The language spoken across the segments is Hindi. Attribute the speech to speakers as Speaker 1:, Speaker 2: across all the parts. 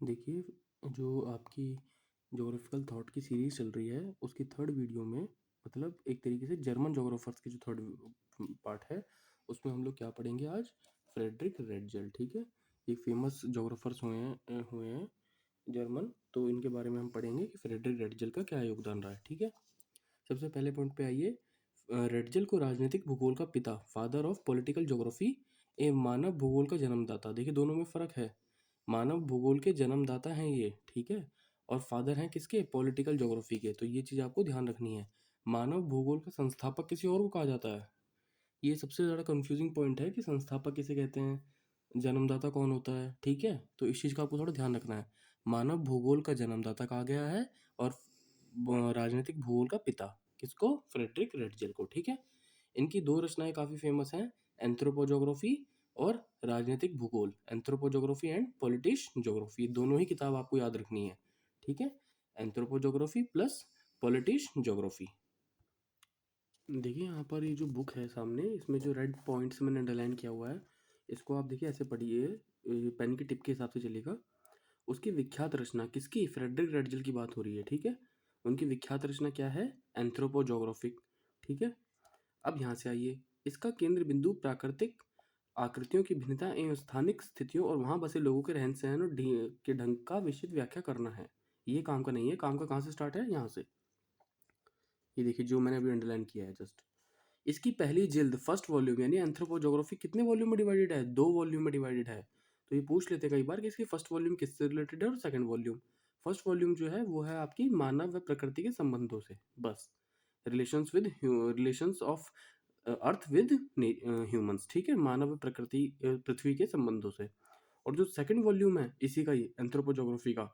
Speaker 1: देखिए, जो आपकी ज्योग्राफिकल थॉट की सीरीज़ चल रही है, उसकी थर्ड वीडियो में मतलब एक तरीके से जर्मन ज्योग्राफर्स की जो थर्ड पार्ट है, उसमें हम लोग क्या पढ़ेंगे आज? फ्रेडरिक रेटजेल, ठीक है? ये फेमस ज्योग्राफर्स हुए हैं जर्मन, तो इनके बारे में हम पढ़ेंगे कि फ्रेडरिक रेटजेल का क्या योगदान रहा है, ठीक है? सबसे पहले पॉइंट पे आइए। रेटजेल को राजनीतिक भूगोल का पिता, फादर ऑफ पॉलिटिकल ज्योग्राफी एवं मानव भूगोल का जन्मदाता, देखिए दोनों में फ़र्क है। मानव भूगोल के जन्मदाता हैं ये, ठीक है? और फादर हैं किसके? पॉलिटिकल ज्योग्राफी के। तो ये चीज़ आपको ध्यान रखनी है। मानव भूगोल का संस्थापक किसी और को कहा जाता है। ये सबसे ज़्यादा कंफ्यूजिंग पॉइंट है कि संस्थापक किसे कहते हैं, जन्मदाता कौन होता है, ठीक है? तो इस चीज़ का आपको थोड़ा ध्यान रखना है। मानव भूगोल का जन्मदाता कहा गया है और राजनीतिक भूगोल का पिता किसको? फ्रेडरिक रेटजेल को, ठीक है? इनकी दो रचनाएं काफ़ी फेमस हैं, एंथ्रोपोजोग्राफी और राजनीतिक भूगोल, एंथ्रोपोजोग्राफी एंड पॉलिटिश ज्योग्राफी, दोनों ही किताब आपको याद रखनी है, ठीक है? Anthropogeography plus political geography. देखिए यहाँ पर ये जो बुक है सामने, इसमें जो रेड पॉइंट्स मैंने अंडरलाइन किया हुआ है, इसको आप देखिए ऐसे पढ़िए, पेन की टिप के हिसाब से चलेगा। उसकी विख्यात रचना किसकी? फ्रेडरिक रेटजेल की बात हो रही है, ठीक है? उनकी विख्यात रचना क्या है? एंथ्रोपोजोग्राफिक, ठीक है? अब यहाँ से आइए। इसका केंद्र बिंदु प्राकृतिक आकृतियों की भिन्नता एवं स्थानिक स्थितियों और वहाँ बसे लोगों के रहन सहन और के ढंग का विस्तृत व्याख्या करना है। ये काम का नहीं है। काम का कहाँ से स्टार्ट है? यहाँ से। ये देखिए जो मैंने अभी अंडरलाइन किया है जस्ट। इसकी पहली जिल्द फर्स्ट वॉल्यूम यानी एंथ्रोपोजोग्राफी कितने वॉल्यूम में डिवाइडेड है? 2 वॉल्यूम में डिवाइडेड है। तो ये पूछ लेते हैं कई बार कि इसकी फर्स्ट वॉल्यूम किससे रिलेटेड है और सेकंड वॉल्यूम। फर्स्ट वॉल्यूम जो है वो है आपकी मानव व प्रकृति के संबंधों से, बस। Relations of earth with humans, ठीक है? मानव व प्रकृति पृथ्वी के संबंधों से। और जो सेकंड वॉल्यूम है इसी का, ही एंथ्रोपोजोग्राफी का,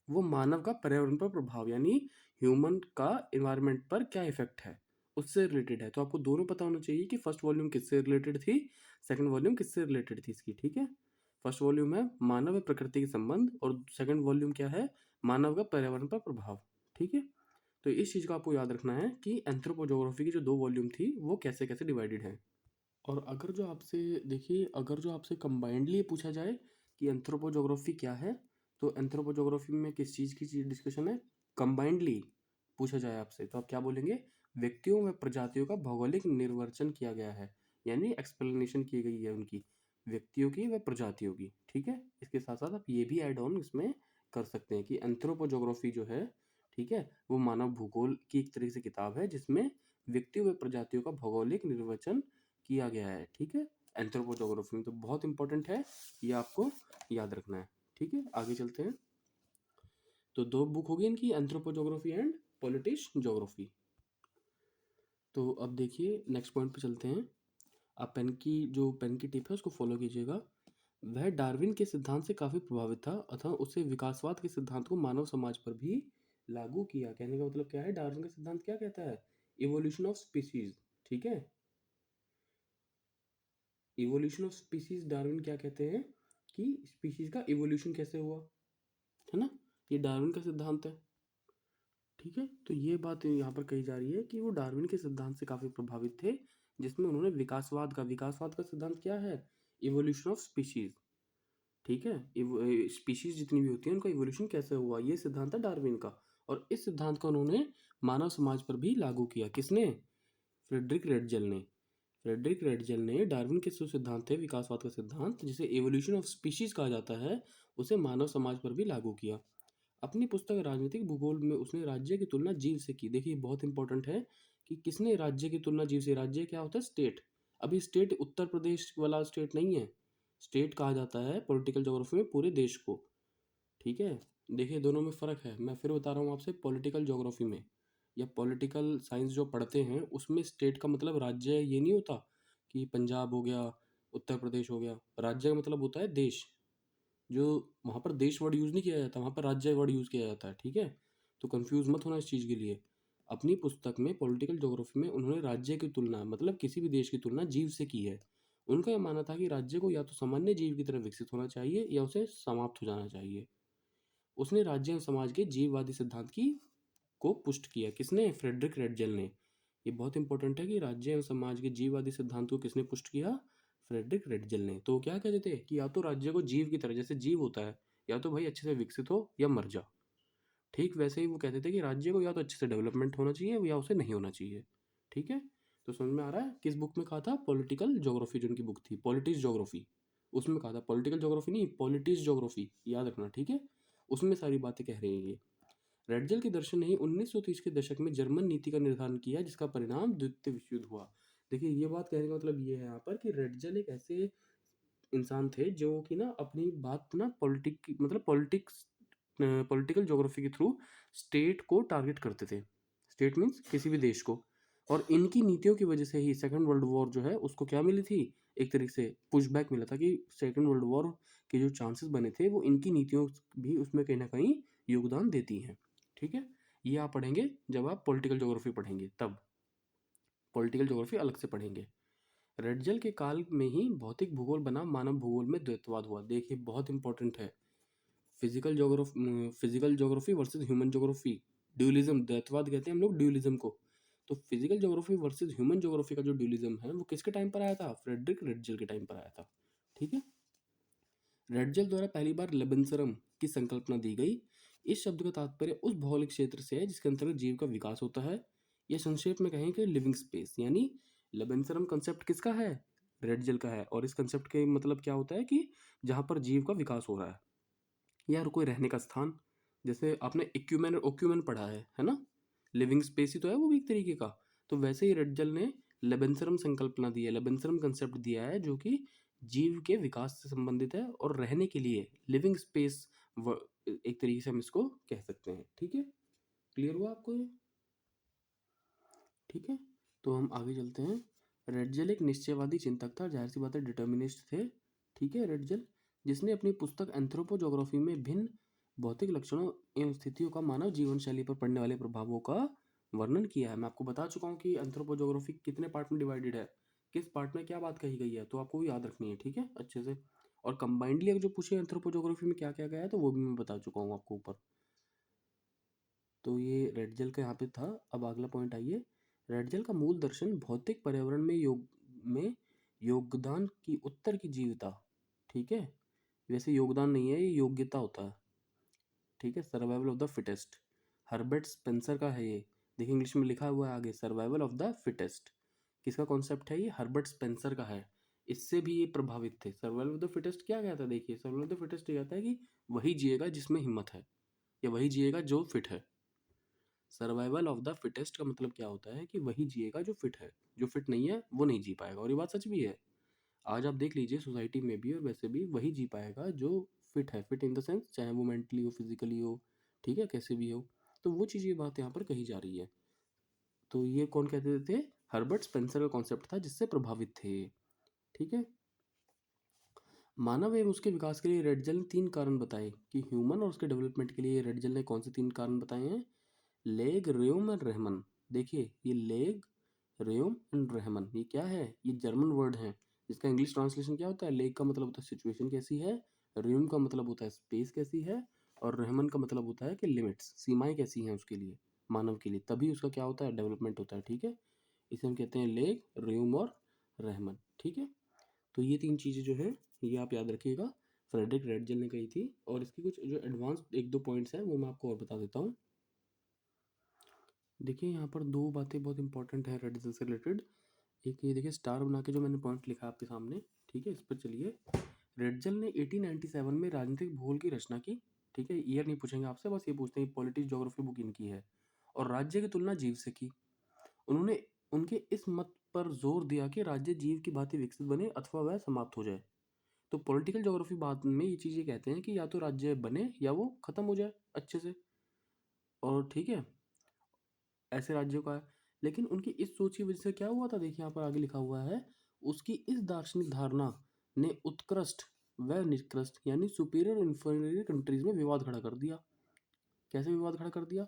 Speaker 1: वो मानव का पर्यावरण पर प्रभाव यानी ह्यूमन का एनवायरनमेंट पर क्या इफेक्ट है, उससे रिलेटेड है। तो आपको दोनों पता होना चाहिए कि फर्स्ट वॉल्यूम किससे रिलेटेड थी, सेकंड वॉल्यूम किससे रिलेटेड थी इसकी, ठीक है? फर्स्ट वॉल्यूम है मानव व प्रकृति के संबंध और सेकंड वॉल्यूम क्या है? मानव का पर्यावरण पर प्रभाव, ठीक है? तो इस चीज़ का आपको याद रखना है कि एंथ्रोपोजोग्राफी की जो 2 वॉल्यूम थी वो कैसे कैसे डिवाइडेड है। और अगर जो आपसे, देखिए अगर जो आपसे कंबाइंडली पूछा जाए कि एंथ्रोपोजोग्राफी क्या है, तो एंथ्रोपोजोग्राफी में किस चीज़ की चीज डिस्कशन है? कंबाइंडली पूछा जाए आपसे तो आप क्या बोलेंगे? व्यक्तियों व प्रजातियों का भौगोलिक निर्वचन किया गया है, यानी एक्सप्लेनेशन की गई है उनकी, व्यक्तियों की व प्रजातियों की, ठीक है? इसके साथ साथ आप ये भी ऐड ऑन इसमें कर सकते हैं कि एंथ्रोपोजोग्राफी जो है, ठीक है, वो मानव भूगोल की एक तरह से किताब है जिसमें व्यक्तियों व प्रजातियों का भौगोलिक निर्वचन किया गया है, ठीक है? एंथ्रोपोजोग्राफी में तो बहुत इंपॉर्टेंट है, ये आपको याद रखना है, ठीक है? आगे चलते हैं। तो 2 बुक हो गई इनकी, एंथ्रोपोजोग्राफी एंड पॉलिटिश ज्योग्राफी। तो अब देखिए नेक्स्ट पॉइंट पे चलते हैं। आप पेन की टिप है उसको फॉलो कीजिएगा। वह डार्विन के सिद्धांत से काफ़ी प्रभावित था अतः उसे विकासवाद के सिद्धांत को मानव समाज पर भी लागू किया। कहने का मतलब क्या है? डार्विन का सिद्धांत क्या कहता है? इवोल्यूशन ऑफ स्पीसीज, ठीक है? इवोल्यूशन ऑफ स्पीसीज, डार्विन क्या कहते हैं कि स्पीसीज का इवोल्यूशन कैसे हुआ, है ना? ये डार्विन का सिद्धांत है, ठीक है? तो ये बात यहाँ पर कही जा रही है कि वो डार्विन के सिद्धांत से काफ़ी प्रभावित थे जिसमें उन्होंने विकासवाद का सिद्धांत क्या है? इवोल्यूशन ऑफ स्पीशीज, ठीक है? स्पीशीज जितनी भी होती है उनका इवोल्यूशन कैसे हुआ, ये सिद्धांत है डार्विन का। और इस सिद्धांत को उन्होंने मानव समाज पर भी लागू किया। किसने? फ्रेडरिक रेटजेल ने। फ्रेडरिक रेटजेल ने डार्विन के जो सिद्धांत थे, विकासवाद का सिद्धांत जिसे एवोल्यूशन ऑफ स्पीशीज कहा जाता है, उसे मानव समाज पर भी लागू किया। अपनी पुस्तक राजनीतिक भूगोल में उसने राज्य की तुलना जीव से की। देखिए बहुत इंपॉर्टेंट है कि किसने राज्य की तुलना जीव से। राज्य क्या होता है? स्टेट। अभी स्टेट उत्तर प्रदेश वाला स्टेट नहीं है। स्टेट कहा जाता है पॉलिटिकल ज्योग्राफी में पूरे देश को, ठीक है? देखिए दोनों में फ़र्क है। मैं फिर बता रहा हूँ आपसे, पॉलिटिकल ज्योग्राफी में या पॉलिटिकल साइंस जो पढ़ते हैं उसमें स्टेट का मतलब राज्य ये नहीं होता कि पंजाब हो गया, उत्तर प्रदेश हो गया। राज्य का मतलब होता है देश। जो वहाँ पर देश वर्ड यूज़ नहीं किया जाता, वहाँ पर राज्य वर्ड यूज़ किया जाता है, ठीक है? तो कंफ्यूज मत होना इस चीज़ के लिए। अपनी पुस्तक में पॉलिटिकल ज्योग्राफी में उन्होंने राज्य की तुलना मतलब किसी भी देश की तुलना जीव से की है। उनका यह मानना था कि राज्य को या तो सामान्य जीव की तरह विकसित होना चाहिए या उसे समाप्त हो जाना चाहिए। उसने राज्य एवं समाज के जीववादी सिद्धांत की को पुष्ट किया। किसने? फ्रेडरिक रेटजेल ने। ये बहुत इंपॉर्टेंट है कि राज्य एवं समाज के जीववादी सिद्धांत को किसने पुष्ट किया? फ्रेडरिक रेटजेल ने। तो क्या कहते थे कि या तो राज्य को जीव की तरह, जैसे जीव होता है या तो भाई अच्छे से विकसित हो या मर जा। ठीक वैसे ही वो कहते थे कि राज्य को या तो अच्छे से डेवलपमेंट होना चाहिए या उसे नहीं होना चाहिए। ठीक है, तो समझ में आ रहा है किस बुक में कहा था? पॉलिटिकल ज्योग्राफी जो उनकी बुक थी, पॉलिटिक्स ज्योग्राफी, उसमें कहा था। पॉलिटिकल ज्योग्राफी नहीं, पॉलिटिक्स ज्योग्राफी, याद रखना, ठीक है। उसमें सारी बातें कह रहे हैं ये। रेडजल के दर्शन ने ही 1930 के दशक में जर्मन नीति का निर्धारण किया, जिसका परिणाम द्वितीय विश्व युद्ध हुआ। देखिए ये बात कहने का मतलब ये है यहाँ पर कि रेडजल एक ऐसे इंसान थे जो कि ना अपनी बात ना पॉलिटिकल ज्योग्राफी के थ्रू स्टेट को टारगेट करते थे। स्टेट मीन्स किसी भी देश को। और इनकी नीतियों की वजह से ही सेकेंड वर्ल्ड वॉर जो है उसको क्या मिली थी, एक तरीके से पुशबैक मिला था कि सेकेंड वर्ल्ड वॉर के जो चांसेस बने थे वो इनकी नीतियों भी उसमें कहीं ना कहीं योगदान देती हैं। ठीक है, ये आप पढ़ेंगे जब आप पॉलिटिकल ज्योग्राफी पढ़ेंगे, तब पॉलिटिकल ज्योग्राफी अलग से पढ़ेंगे। रेडजल के काल में ही भौतिक भूगोल बना, मानव भूगोल में द्वैतवाद हुआ। देखिए बहुत इंपॉर्टेंट है, physical geography versus human geography, dualism, द्वैतवाद कहते हैं हम लोग ड्यूलिज्म को। तो physical geography versus human geography का जो ड्यूलिज्म है वो किसके टाइम पर आया था? फ्रेडरिक रेडजल के टाइम पर आया था। ठीक है, रेडजल द्वारा पहली बार लेबनसरम की संकल्पना दी गई। इस शब्द का तात्पर्य उस भौगोलिक क्षेत्र से है जिसके अंतर्गत जीव का विकास होता है, या संक्षेप में कहें कि लिविंग स्पेस। यानी लेबनसरम कंसेप्ट किसका है? रेडजल का है। और इस कंसेप्ट के मतलब क्या होता है कि जहाँ पर जीव का विकास हो रहा है, या कोई रहने का स्थान। जैसे आपने इक्यूमेन और ओक्यूमेन पढ़ा है ना, लिविंग स्पेस ही तो है वो भी एक तरीके का। तो वैसे ही रेडजल ने लेबनसरम संकल्पना दी है, लेबनसरम कंसेप्ट दिया है, जो कि जीव के विकास से संबंधित है और रहने के लिए लिविंग स्पेस, एक तरीके से हम इसको कह सकते हैं। ठीक है, क्लियर हुआ आपको ये? ठीक है, तो हम आगे चलते हैं। रेडजल एक निश्चयवादी चिंतक था, जाहिर सी बात है डिटर्मिनिस्ट थे। ठीक है, रेडजल जिसने अपनी पुस्तक एंथ्रोपोजोग्राफी में भिन्न भौतिक लक्षणों एवं स्थितियों का मानव जीवन शैली पर पड़ने वाले प्रभावों का वर्णन किया है। मैं आपको बता चुका हूँ कि एंथ्रोपोजोग्राफी कितने पार्ट में डिवाइडेड है, किस पार्ट में क्या बात कही गई है, तो आपको वो याद रखनी है। ठीक है, अच्छे से। और कंबाइंडली अगर जो पूछे एंथ्रोपोजोग्राफी में क्या क्या गया है तो वो भी मैं बता चुका हूँ आपको ऊपर। तो ये रेडजल का यहाँ पे था। अब अगला पॉइंट आइए। रेडजल का मूल दर्शन भौतिक पर्यावरण में योगदान की उत्तर की जीवता। ठीक है, वैसे योगदान नहीं है, ये योग्यता होता है। ठीक है, survival of the fittest, Herbert Spencer का है ये। देखिए इंग्लिश में लिखा हुआ है आगे, सर्वाइवल ऑफ द फिटेस्ट। किसका कॉन्सेप्ट है ये? हर्बर्ट स्पेंसर का है। इससे भी ये प्रभावित थे। सर्वाइवल ऑफ द फिटेस्ट क्या कहता है? देखिए सर्वाइवल ऑफ द फिटेस्ट ये कहता है कि वही जिएगा जिसमें हिम्मत है, या वही जिएगा जो फिट है। सर्वाइवल ऑफ द फिटेस्ट का मतलब क्या होता है कि वही जिएगा जो फिट है, जो फिट नहीं है वो नहीं जी पाएगा। और ये बात सच भी है। आज आप देख लीजिए सोसाइटी में भी और वैसे भी वही जी पाएगा जो फिट है। फिट इन द सेंस चाहे वो मेंटली हो, फिजिकली हो, ठीक है, कैसे भी हो। तो वो चीज़, ये बात यहाँ पर कही जा रही है। तो ये कौन कहते थे? हर्बर्ट स्पेंसर का कॉन्सेप्ट था जिससे प्रभावित थे। ठीक है, मानव एवं उसके विकास के लिए रेडजल ने 3 कारण बताए कि ह्यूमन और उसके डेवलपमेंट के लिए रेडजल ने कौन से 3 कारण बताए हैं? लेग, रेयम और रहमन। देखिए ये लेग, रेयम एंड रहमन ये क्या है? ये जर्मन वर्ड है। इसका इंग्लिश ट्रांसलेशन क्या होता है? लेग का मतलब होता है सिचुएशन कैसी है, रेयम का मतलब होता है स्पेस कैसी है, और रहमन का मतलब होता है कि लिमिट्स, सीमाएं कैसी हैं उसके लिए, मानव के लिए, तभी उसका क्या होता है? डेवलपमेंट होता है। ठीक है, इसे हम कहते हैं लेग, रेयम और रहमन। ठीक है, तो ये 3 चीज़ें जो है ये आप याद रखिएगा, फ्रेडरिक रेडजल ने कही थी। और इसकी कुछ जो एडवांस 1-2 पॉइंट्स हैं वो मैं आपको और बता देता हूँ। देखिए यहाँ पर 2 बातें बहुत इंपॉर्टेंट है रेडजल से रिलेटेड। एक ये देखिए स्टार बना के जो मैंने पॉइंट लिखा है आपके सामने, ठीक है, इस पर चलिए। रेडजल ने 1897 में राजनीतिक भूगोल की रचना की। ठीक है, ईयर नहीं पूछेंगे आपसे, बस ये पूछते हैं पॉलिटिक्स ज्योग्राफी बुक इनकी है। और राज्य की तुलना जीव से की। उन्होंने उनके इस मत पर जोर दिया कि राज्य जीव की भांति विकसित बने अथवा वह समाप्त हो जाए। तो पॉलिटिकल ज्योग्राफी बात में ये चीज़ ये कहते हैं कि या तो राज्य बने या वो खत्म हो जाए अच्छे से। और ठीक है, ऐसे राज्यों का है। लेकिन उनकी इस सोच की वजह से क्या हुआ था? देखिए यहाँ पर आगे लिखा हुआ है, उसकी इस दार्शनिक धारणा ने उत्कृष्ट व निकृष्ट यानी सुपीरियर इंफीरियर कंट्रीज में विवाद खड़ा कर दिया। कैसे विवाद खड़ा कर दिया?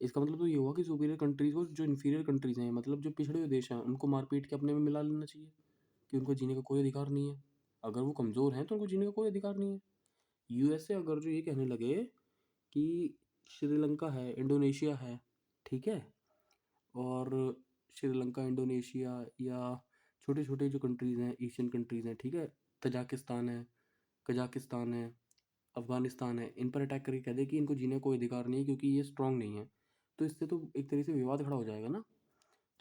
Speaker 1: इसका मतलब तो ये हुआ कि सुपीरियर कंट्रीज को, जो इंफीरियर कंट्रीज हैं मतलब जो पिछड़े हुए देश हैं, उनको मार पीट के अपने में मिला लेना चाहिए, कि उनको जीने का कोई अधिकार नहीं है। अगर वो कमज़ोर हैं तो उनको जीने का कोई अधिकार नहीं है। यूएसए अगर जो ये कहने लगे कि श्रीलंका है, इंडोनेशिया है, ठीक है, और श्रीलंका, इंडोनेशिया, या छोटे छोटे जो कंट्रीज़ हैं, एशियन कंट्रीज़ हैं, ठीक है, तजाकिस्तान है, कजाकिस्तान है, अफगानिस्तान है, इन पर अटैक करके कह दे कि इनको जीने का कोई अधिकार नहीं है क्योंकि ये स्ट्रांग नहीं है, तो इससे तो एक तरीके से विवाद खड़ा हो जाएगा ना।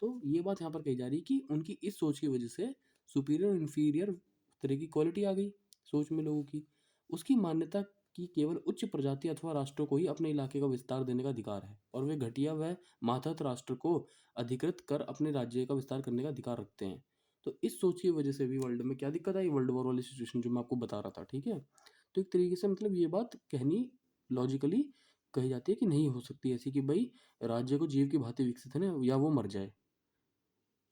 Speaker 1: तो ये बात यहाँ पर कही जा रही है कि उनकी इस सोच की वजह से सुपीरियर और इन्फीरियर तरह की क्वालिटी आ गई सोच में लोगों की। उसकी मान्यता कि केवल उच्च प्रजाति अथवा राष्ट्रों को ही अपने इलाके का विस्तार देने का अधिकार है और वे घटिया व मातहत राष्ट्र को अधिकृत कर अपने राज्य का विस्तार करने का अधिकार रखते हैं। तो इस सोच की वजह से भी वर्ल्ड में क्या दिक्कत आई, वर्ल्ड वॉर वाली सिचुएशन जो मैं आपको बता रहा था, ठीक है। तो एक तरीके से मतलब ये बात कहनी लॉजिकली कही जाती है कि नहीं हो सकती ऐसी कि भाई राज्य को जीव की भांति विकसित है ना या वो मर जाए।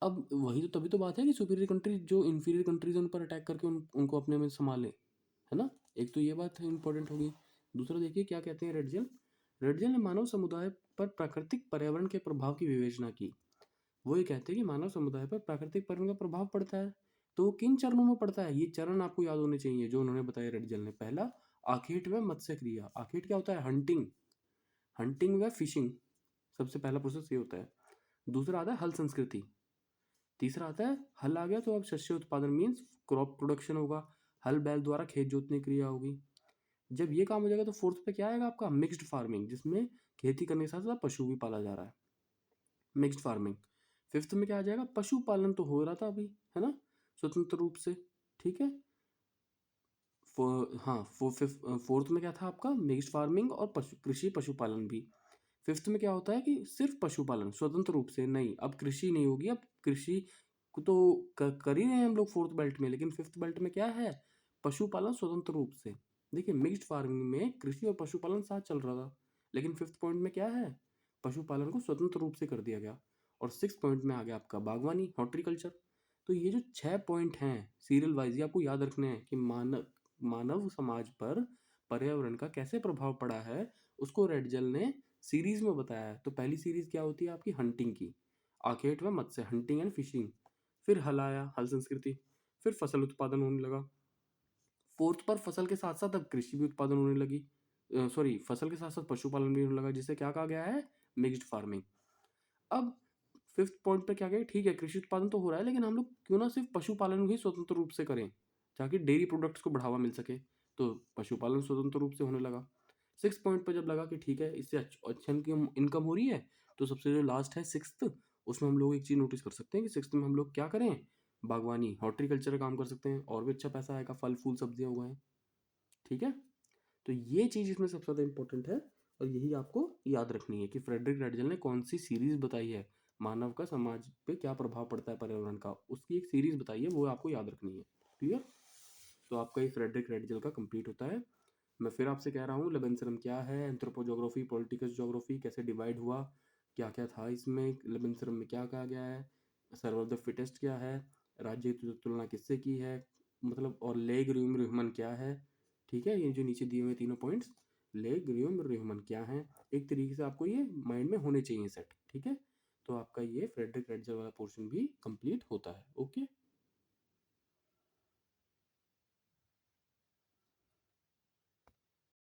Speaker 1: अब वही तो तभी तो बात है कि सुपीरियर कंट्री जो इंफीरियर कंट्रीज उन पर अटैक करके उनको अपने में संभाले, है ना। एक तो ये बात इंपॉर्टेंट होगी। दूसरा देखिए क्या कहते हैं रेडजल। रेडजल ने मानव समुदाय पर प्राकृतिक पर्यावरण के प्रभाव की विवेचना की। वो ये कहते हैं कि मानव समुदाय पर प्राकृतिक पर्यावरण का प्रभाव पड़ता है। तो वो किन चरणों में पड़ता है, ये चरण आपको याद होने चाहिए जो उन्होंने बताया रेडजल ने। पहला, आखेट व मत्स्य क्रिया। आखेट क्या होता है, हंटिंग, हंटिंग व फिशिंग, सबसे पहला प्रोसेस ये होता है। दूसरा आता है हल संस्कृति। तीसरा आता है हल आ गया तो अब शस्य उत्पादन मीन्स क्रॉप प्रोडक्शन होगा, हल बैल द्वारा खेत जोतने की क्रिया होगी। जब ये काम हो जाएगा तो फोर्थ पे क्या आएगा आपका, मिक्स्ड फार्मिंग, जिसमें खेती करने के साथ साथ पशु भी पाला जा रहा है, मिक्स्ड फार्मिंग। फिफ्थ में क्या आ जाएगा, पशुपालन तो हो रहा था अभी, है ना, स्वतंत्र रूप से, ठीक है। हाँ फोर्थ में क्या था आपका, मिक्स्ड फार्मिंग और कृषि पशुपालन भी। फिफ्थ में क्या होता है कि सिर्फ पशुपालन स्वतंत्र रूप से, नहीं अब कृषि नहीं होगी, अब कृषि को तो कर ही रहे हैं हम लोग फोर्थ बेल्ट में, लेकिन फिफ्थ बेल्ट में क्या है, पशुपालन स्वतंत्र रूप से। देखिए मिक्स्ड फार्मिंग में कृषि और पशुपालन साथ चल रहा था, लेकिन फिफ्थ पॉइंट में क्या है, पशुपालन को स्वतंत्र रूप से कर दिया गया। और सिक्स पॉइंट में आ गया आपका बागवानी, हॉर्टिकल्चर। तो ये जो 6 पॉइंट हैं सीरियल वाइज, ये आपको याद रखने हैं कि मानव समाज पर पर्यावरण का कैसे प्रभाव पड़ा है, उसको रेडजल ने सीरीज में बताया है। तो पहली सीरीज क्या होती है आपकी, हंटिंग की, आखेट व मत्स्य, हंटिंग एंड फिशिंग। फिर हल आया, हल संस्कृति। फिर फसल उत्पादन होने लगा। फोर्थ पर फसल के साथ साथ अब कृषि भी उत्पादन होने लगी, सॉरी फसल के साथ साथ पशुपालन भी होने लगा, जिसे क्या कहा गया है, मिक्स्ड फार्मिंग। अब फिफ्थ पॉइंट पे क्या गया, ठीक है कृषि उत्पादन तो हो रहा है, लेकिन हम लोग क्यों ना सिर्फ पशुपालन ही स्वतंत्र रूप से करें ताकि डेयरी प्रोडक्ट्स को बढ़ावा मिल सके। तो पशुपालन स्वतंत्र रूप से होने लगा। सिक्स पॉइंट पे जब लगा कि ठीक है इससे अच्छा इनकम हो रही है, तो सबसे जो लास्ट है सिक्स्थ, उसमें हम लोग एक चीज नोटिस कर सकते हैं कि सिक्स्थ में हम लोग क्या करें, बागवानी हॉर्टिकल्चर का काम कर सकते हैं और भी अच्छा पैसा आएगा, फल फूल सब्जियां उगाएं, ठीक है। तो ये चीज इसमें सबसे ज्यादा इंपॉर्टेंट है और यही आपको याद रखनी है कि फ्रेडरिक रेडजल ने कौन सी सीरीज बताई है, मानव का समाज पे क्या प्रभाव पड़ता है पर्यावरण का, उसकी एक सीरीज बताई है, वो आपको याद रखनी है, क्लियर। तो आपका ये फ्रेडरिक रेडजल का कंप्लीट होता है। मैं फिर आपसे कह रहा हूँ लेबनसरम क्या है, एंथ्रोपोजोग्राफी, पॉलिटिकल ज्योग्राफी कैसे डिवाइड हुआ, क्या क्या था इसमें, लेबनसरम में क्या कहा गया है, सर्वर ऑफ द फिटेस्ट क्या है, राज्य की तुलना किससे की है, मतलब, और लेग र्यूम र्यूहमन क्या है, ठीक है। ये जो नीचे दिए हुए तीनों पॉइंट्स, लेग र्यूम र्यूहमन क्या है, एक तरीके से आपको ये माइंड में होने चाहिए सेट, ठीक है। तो आपका ये फ्रेडरिक रेडजल वाला पोर्शन भी कंप्लीट होता है, ओके।